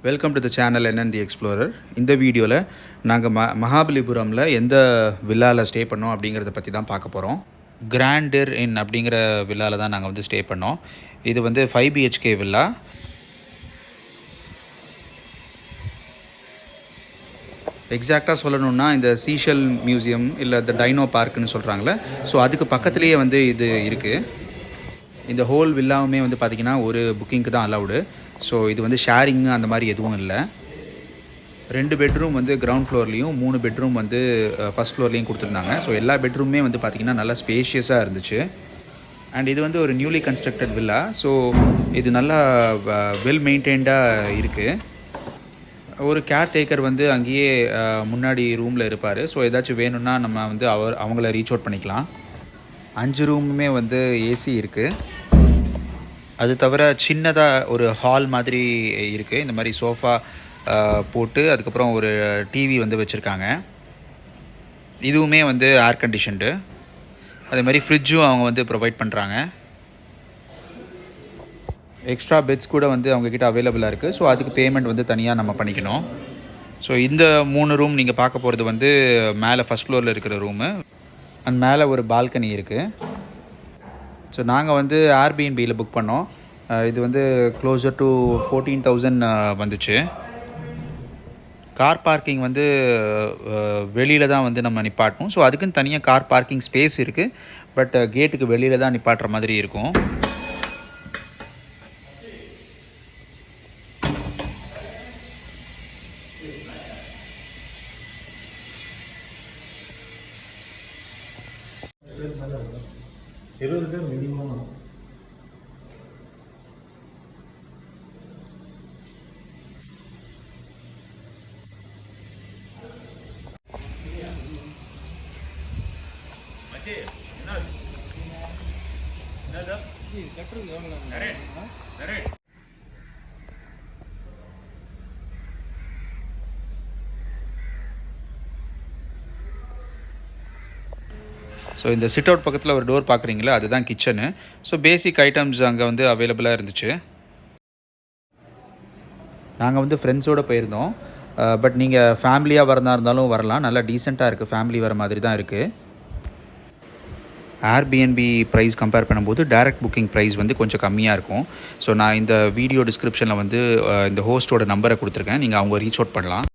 Welcome to the channel NN The Explorer. இந்த வீடியோவில் நாங்கள் மகாபலிபுரமில் எந்த வில்லாவில் ஸ்டே பண்ணோம் அப்படிங்கிறத பற்றி தான் பார்க்க போகிறோம். கிராண்டர் இன் அப்படிங்கிற வில்லாவில் தான் நாங்கள் வந்து ஸ்டே பண்ணோம். இது வந்து 5 BHK வில்லா. எக்ஸாக்டாக சொல்லணுன்னா இந்த சீஷல் மியூசியம் இல்லை இந்த டைனோ பார்க்குன்னு சொல்கிறாங்களே, ஸோ அதுக்கு பக்கத்துலேயே வந்து இது இருக்குது. இந்த ஹோல் வில்லாவுமே வந்து பார்த்திங்கன்னா ஒரு புக்கிங்க்கு தான் அலவுடு. ஸோ இது வந்து ஷேரிங்கு அந்த மாதிரி எதுவும் இல்லை. 2 பெட்ரூம் வந்து கிரவுண்ட் ஃப்ளோர்லேயும் 3 பெட்ரூம் வந்து ஃபஸ்ட் ஃப்ளோர்லேயும் கொடுத்துருந்தாங்க. ஸோ எல்லா பெட்ரூமே வந்து பார்த்திங்கன்னா நல்லா ஸ்பேஷியஸாக இருந்துச்சு. அண்ட் இது வந்து ஒரு நியூலி கன்ஸ்ட்ரக்டட் வில்லா. ஸோ இது நல்லா வெல் மெயின்டைன்டாக இருக்குது. ஒரு கேர்டேக்கர் வந்து அங்கேயே முன்னாடி ரூமில் இருப்பார். ஸோ ஏதாச்சும் வேணும்னா நம்ம வந்து அவங்கள ரீச் அவுட் பண்ணிக்கலாம். 5 ரூமுமே வந்து ஏசி இருக்குது. அது தவிர சின்னதாக ஒரு ஹால் மாதிரி இருக்குது. இந்த மாதிரி சோஃபா போட்டு அதுக்கப்புறம் ஒரு டிவி வந்து வச்சுருக்காங்க. இதுவுமே வந்து ஏர் கண்டிஷன்டு. அதே மாதிரி ஃப்ரிட்ஜும் அவங்க வந்து ப்ரொவைட் பண்ணுறாங்க. எக்ஸ்ட்ரா பெட்ஸ் கூட வந்து அவங்கக்கிட்ட அவைலபிளாக இருக்குது. ஸோ அதுக்கு பேமெண்ட் வந்து தனியாக நம்ம பண்ணிக்கணும். ஸோ இந்த 3 ரூம் நீங்கள் பார்க்க போகிறது வந்து மேலே ஃபஸ்ட் ஃப்ளோரில் இருக்கிற ரூமு. அண்ட் மேலே ஒரு பால்கனி இருக்குது. ஸோ நாங்கள் வந்து ஏர்பிஎன்பியில் புக் பண்ணோம். இது வந்து க்ளோசர் டு 14,000 வந்துச்சு. கார் பார்க்கிங் வந்து வெளியில் தான் வந்து நம்ம நிப்பாட்டணும். ஸோ அதுக்குன்னு தனியாக கார் பார்க்கிங் ஸ்பேஸ் இருக்குது. பட் கேட்டுக்கு வெளியில் தான் நிப்பாட்டுற மாதிரி இருக்கும். மினிமம். ஸோ இந்த சிட் அவுட் பக்கத்தில் ஒரு டோர் பார்க்குறீங்களா, அதுதான் கிச்சனு. ஸோ பேசிக் ஐட்டம்ஸ் அங்கே வந்து அவைலபிளாக இருந்துச்சு. நாங்கள் வந்து ஃப்ரெண்ட்ஸோடு போயிருந்தோம். பட் நீங்கள் ஃபேமிலியாக வரதா இருந்தாலும் வரலாம். நல்லா டீசெண்டாக இருக்குது. ஃபேமிலி வர மாதிரி தான் இருக்குது. ஏர்பிஎன்பி ப்ரைஸ் கம்பேர் பண்ணும்போது டைரக்ட் புக்கிங் ப்ரைஸ் வந்து கொஞ்சம் கம்மியாக இருக்கும். ஸோ நான் இந்த வீடியோ டிஸ்கிரிப்ஷனில் வந்து இந்த ஹோஸ்ட்டோட நம்பரை கொடுத்துருக்கேன். நீங்கள் அவங்க ரீச் அவுட் பண்ணலாம்.